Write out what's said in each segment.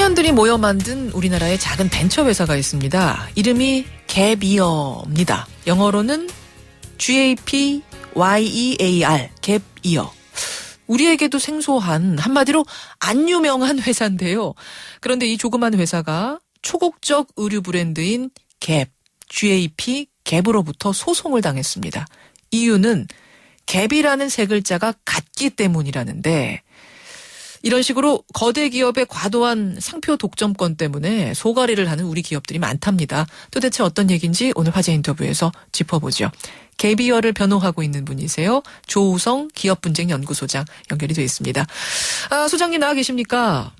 청년들이 모여 만든 우리나라의 작은 벤처 회사가 있습니다. 이름이 갭이어입니다. 영어로는 GAPYEAR, 갭이어. 우리에게도 생소한, 한마디로 안 유명한 회사인데요. 그런데 이 조그만 회사가 초국적 의류 브랜드인 갭, GAP, 갭으로부터 소송을 당했습니다. 이유는 갭이라는 세 글자가 같기 때문이라는데, 이런 식으로 거대 기업의 과도한 상표 독점권 때문에 소가리를 하는 우리 기업들이 많답니다. 도대체 어떤 얘기인지 오늘 화제 인터뷰에서 짚어보죠. 갭이어를 변호하고 있는 분이세요. 조우성 기업분쟁연구소장 연결이 되어 있습니다. 소장님 나와 계십니까?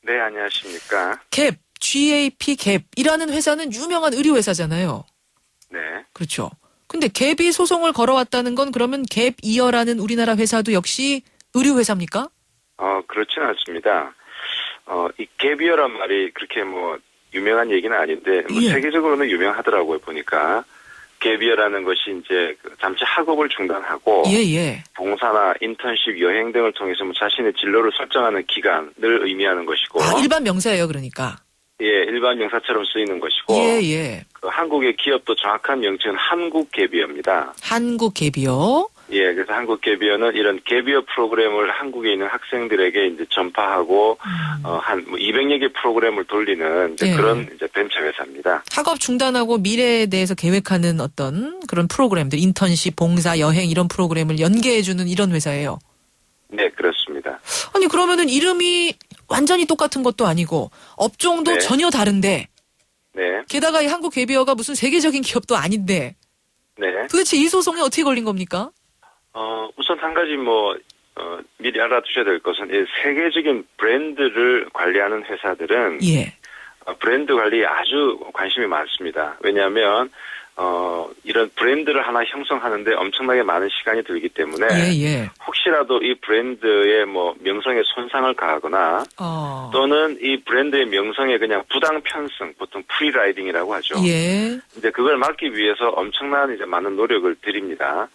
네, 안녕하십니까. 갭, GAP 갭이라는 회사는 유명한 의류 회사잖아요. 네. 그렇죠. 근데 갭이 소송을 걸어왔다는 건 그러면 갭이어라는 우리나라 회사도 역시 의류 회사입니까? 그렇지는 않습니다. 이 갭이어란 말이 그렇게 유명한 얘기는 아닌데, 예. 세계적으로는 유명하더라고요, 보니까. 갭이어라는 것이 이제 잠시 학업을 중단하고, 예. 봉사나 인턴십, 여행 등을 통해서 자신의 진로를 설정하는 기간을 의미하는 것이고. 일반 명사예요, 그러니까. 예, 일반 명사처럼 쓰이는 것이고. 예. 한국의 기업도 정확한 명칭은 한국 갭이어입니다. 한국 갭이어. 예, 그래서 한국 갭이어는 이런 갭이어 프로그램을 한국에 있는 학생들에게 이제 전파하고, 한 200여 개 프로그램을 돌리는 이제 그런 이제 벤처 회사입니다. 학업 중단하고 미래에 대해서 계획하는 어떤 그런 프로그램들, 인턴십, 봉사, 여행 이런 프로그램을 연계해주는 이런 회사예요. 네, 그렇습니다. 아니, 그러면은 이름이 완전히 똑같은 것도 아니고, 업종도 네. 전혀 다른데, 네, 게다가 이 한국 갭이어가 무슨 세계적인 기업도 아닌데, 네. 도대체 이 소송이 어떻게 걸린 겁니까? 우선 한 가지 미리 알아두셔야 될 것은 이 세계적인 브랜드를 관리하는 회사들은 예. 브랜드 관리에 아주 관심이 많습니다. 왜냐하면 이런 브랜드를 하나 형성하는데 엄청나게 많은 시간이 들기 때문에 예. 혹시라도 이 브랜드의 명성에 손상을 가하거나 또는 이 브랜드의 명성에 그냥 부당 편승, 보통 프리라이딩이라고 하죠. 예. 이제 그걸 막기 위해서 엄청난 이제 많은 노력을 드립니다.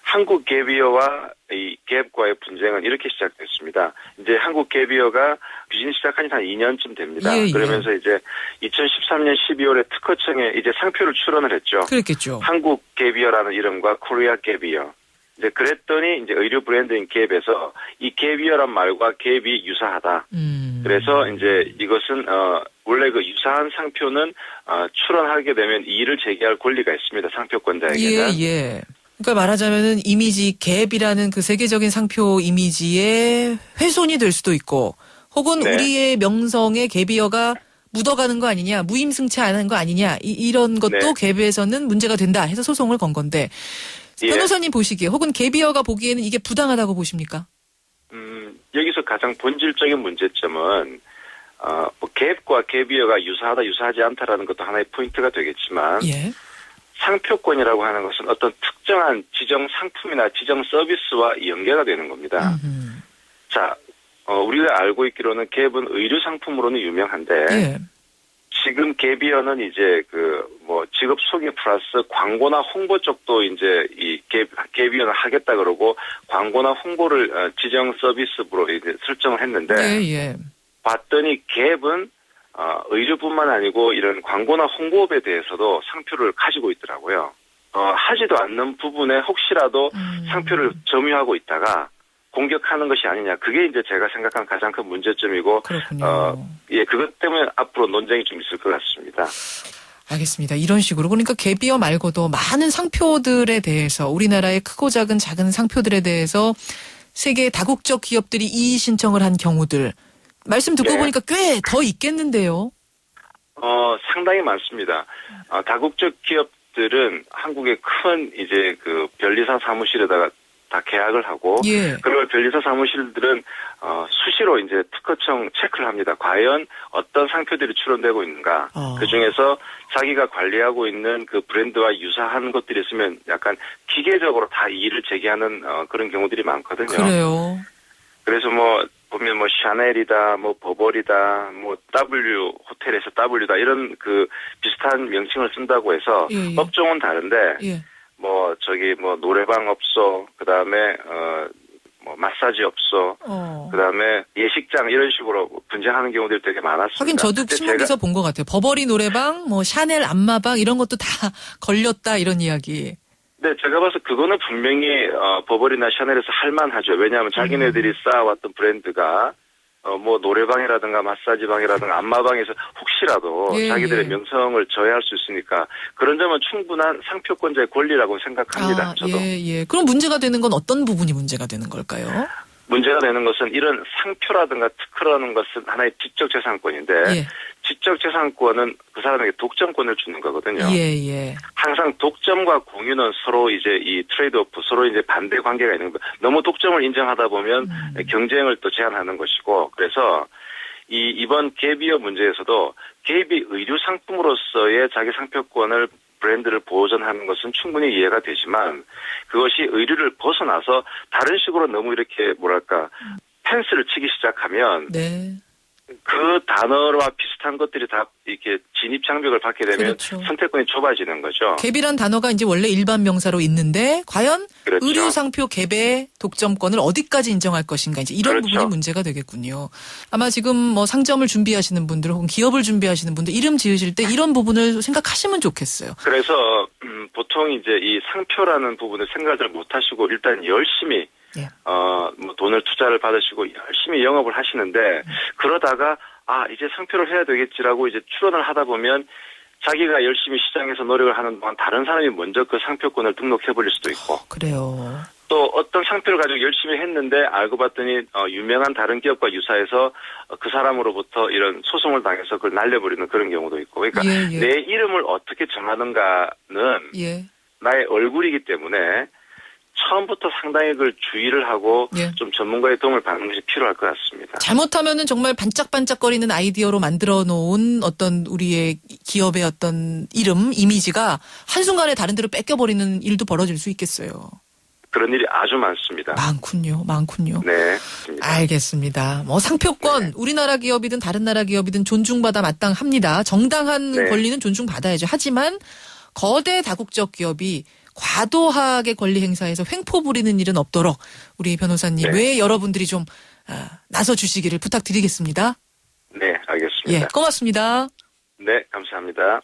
한국 갭이어와 이 갭과의 분쟁은 이렇게 시작됐습니다. 이제 한국 갭이어가 비즈니스 시작한 지 한 2년쯤 됩니다. 예. 그러면서 이제 2013년 12월에 특허청에 이제 상표를 출원을 했죠. 그랬겠죠. 한국 갭이어라는 이름과 코리아 갭이어. 이제 그랬더니 이제 의류 브랜드인 갭에서 이 갭이어란 말과 갭이 유사하다. 그래서 이제 이것은 원래 그 유사한 상표는 출원하게 되면 이의를 제기할 권리가 있습니다. 상표권자에게는. 예. 그러니까 말하자면은 이미지 갭이라는 그 세계적인 상표 이미지의 훼손이 될 수도 있고, 혹은 네. 우리의 명성에 갭이어가 묻어가는 거 아니냐, 무임승차하는 거 아니냐, 이런 것도 네. 갭에서는 문제가 된다 해서 소송을 건 건데, 예. 변호사님 보시기에 혹은 갭이어가 보기에는 이게 부당하다고 보십니까? 여기서 가장 본질적인 문제점은 갭과 갭이어가 유사하지 않다라는 것도 하나의 포인트가 되겠지만, 예. 상표권이라고 하는 것은 어떤 특정한 지정 상품이나 지정 서비스와 연계가 되는 겁니다. 자, 우리가 알고 있기로는 갭은 의류 상품으로는 유명한데, 예. 지금 갭이어는 이제 직업 소개 플러스 광고나 홍보 쪽도 이제 이 갭이어는 하겠다 그러고 광고나 홍보를 지정 서비스로 이제 설정을 했는데, 예. 봤더니 갭은 의류뿐만 아니고 이런 광고나 홍보업에 대해서도 상표를 가지고 있더라고요. 하지도 않는 부분에 혹시라도 상표를 점유하고 있다가 공격하는 것이 아니냐. 그게 이제 제가 생각한 가장 큰 문제점이고, 그렇군요. 그것 때문에 앞으로 논쟁이 좀 있을 것 같습니다. 알겠습니다. 이런 식으로. 그러니까 갭이어 말고도 많은 상표들에 대해서, 우리나라의 크고 작은 상표들에 대해서 세계 다국적 기업들이 이의 신청을 한 경우들, 말씀 듣고 네. 보니까 꽤 더 있겠는데요. 상당히 많습니다. 다국적 기업들은 한국의 큰 이제 변리사 사무실에다가 다 계약을 하고, 예. 그리고 변리사 사무실들은 수시로 이제 특허청 체크를 합니다. 과연 어떤 상표들이 출원되고 있는가. 그 중에서 자기가 관리하고 있는 그 브랜드와 유사한 것들이 있으면 약간 기계적으로 다 이의를 제기하는 그런 경우들이 많거든요. 그래요. 그래서 보면 샤넬이다, 버벌이다, W 호텔에서 W다 이런 비슷한 명칭을 쓴다고 해서 예. 업종은 다른데 예. 노래방 업소, 그다음에 뭐 마사지업소, 그다음에 예식장 이런 식으로 분쟁하는 경우들이 되게 많았습니다. 하긴 저도 신문에서 본 것 같아요. 버버리 노래방, 뭐 샤넬 안마방 이런 것도 다 걸렸다 이런 이야기. 네, 제가 봐서 그거는 분명히 버버리나 샤넬에서 할만하죠. 왜냐하면 자기네들이 쌓아왔던 브랜드가 뭐 노래방이라든가 마사지방이라든가 안마방에서 혹시라도 예, 자기들의 예. 명성을 저해할 수 있으니까 그런 점은 충분한 상표권자의 권리라고 생각합니다. 아, 저도. 예, 예. 그럼 문제가 되는 건 어떤 부분이 문제가 되는 걸까요? 문제가 되는 것은 이런 상표라든가 특허라는 것은 하나의 지적재산권인데 예. 지적재산권은 그 사람에게 독점권을 주는 거거든요. 예, 예. 항상 독점과 공유는 서로 이제 이 트레이드오프, 서로 이제 반대 관계가 있는 거. 너무 독점을 인정하다 보면 경쟁을 또 제한하는 것이고, 그래서 이번 갭이어 문제에서도 갭이 의류 상품으로서의 자기 상표권을 브랜드를 보존하는 것은 충분히 이해가 되지만 그것이 의류를 벗어나서 다른 식으로 너무 이렇게 뭐랄까 펜스를 치기 시작하면 네. 그 단어와 비슷한 것들이 다 이렇게 진입 장벽을 받게 되면 그렇죠. 선택권이 좁아지는 거죠. 갭이란 단어가 이제 원래 일반 명사로 있는데 과연 그렇죠. 의류 상표 갭의 독점권을 어디까지 인정할 것인가 이제 이런 그렇죠. 부분이 문제가 되겠군요. 아마 지금 뭐 상점을 준비하시는 분들 혹은 기업을 준비하시는 분들 이름 지으실 때 이런 부분을 생각하시면 좋겠어요. 그래서 보통 이제 이 상표라는 부분을 생각을 못 하시고 일단 열심히 예. 뭐 돈을 투자를 받으시고 열심히 영업을 하시는데 그러다가 이제 상표를 해야 되겠지라고 이제 추론을 하다 보면 자기가 열심히 시장에서 노력을 하는 동안 다른 사람이 먼저 그 상표권을 등록해 버릴 수도 있고 그래요. 또 어떤 상표를 가지고 열심히 했는데 알고 봤더니 유명한 다른 기업과 유사해서 그 사람으로부터 이런 소송을 당해서 그걸 날려버리는 그런 경우도 있고 그러니까 예, 예. 내 이름을 어떻게 정하는가는 예. 나의 얼굴이기 때문에 처음부터 상당히 그걸 주의를 하고 예. 좀 전문가의 도움을 받는 것이 필요할 것 같습니다. 잘못하면은 정말 반짝반짝거리는 아이디어로 만들어 놓은 어떤 우리의 기업의 어떤 이름, 이미지가 한순간에 다른 데로 뺏겨버리는 일도 벌어질 수 있겠어요. 그런 일이 아주 많습니다. 많군요. 네. 알겠습니다. 뭐 상표권, 네. 우리나라 기업이든 다른 나라 기업이든 존중받아 마땅합니다. 정당한 네. 권리는 존중받아야죠. 하지만 거대 다국적 기업이 과도하게 권리 행사해서 횡포 부리는 일은 없도록 우리 변호사님 네. 외에 여러분들이 좀 나서 주시기를 부탁드리겠습니다. 네, 알겠습니다. 예, 고맙습니다. 네, 감사합니다.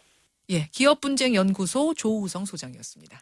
예, 기업분쟁연구소 조우성 소장이었습니다.